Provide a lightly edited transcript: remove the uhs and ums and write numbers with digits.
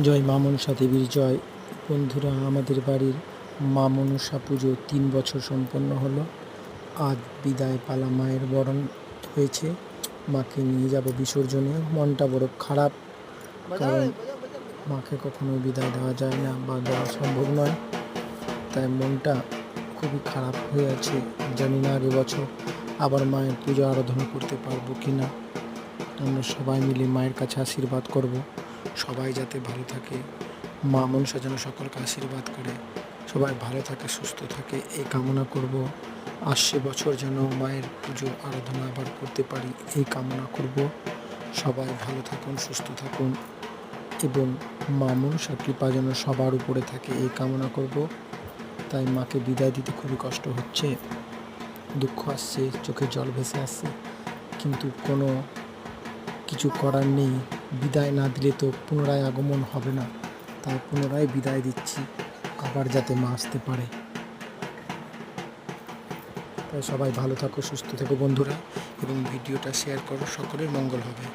জয় মা মনসা দেবীর জয়। বন্ধুরা, আমাদের বাড়ির মা মনসা পুজো 3 বছর সম্পন্ন হলো। আজ বিদায় পালা, মায়ের বরণ হয়েছে। মাকে নিয়ে যাব বিসর্জনে। মনটা বড় খারাপ, কারণ মাকে কখনো বিদায় দেওয়া যায় না বা দেওয়া সম্ভব নয়। তাই মনটা খুবই খারাপ হয়ে আছে। জানি না আগে বছর আবার মায়ের পুজো আরাধনা করতে পারবো কি না। আমরা সবাই মিলে মায়ের কাছে আশীর্বাদ করব, সবাই যাতে ভালো থাকে। মা মনসা যেন সকলকে আশীর্বাদ করে, সবাই ভালো থাকে, সুস্থ থাকে, এই কামনা করব। আসছে বছর যেন মায়ের পুজো আরাধনা আবার করতে পারি, এই কামনা করব। সবাই ভালো থাকুন, সুস্থ থাকুন এবং মা মনসার কৃপা যেন সবার উপরে থাকে, এই কামনা করব। তাই মাকে বিদায় দিতে খুবই কষ্ট হচ্ছে, দুঃখ আসছে, চোখে জল ভেসে আসছে, কিন্তু কোনো কিছু করার নেই। বিদায় না দিলে তো পুনরায় আগমন হবে না, তাই পুনরায় বিদায় দিচ্ছি, আবার যাতে মা আসতে পারে। তাই সবাই ভালো থাকো, সুস্থ থেকো বন্ধুরা, এবং ভিডিওটা শেয়ার করো, সকলের মঙ্গল হবে।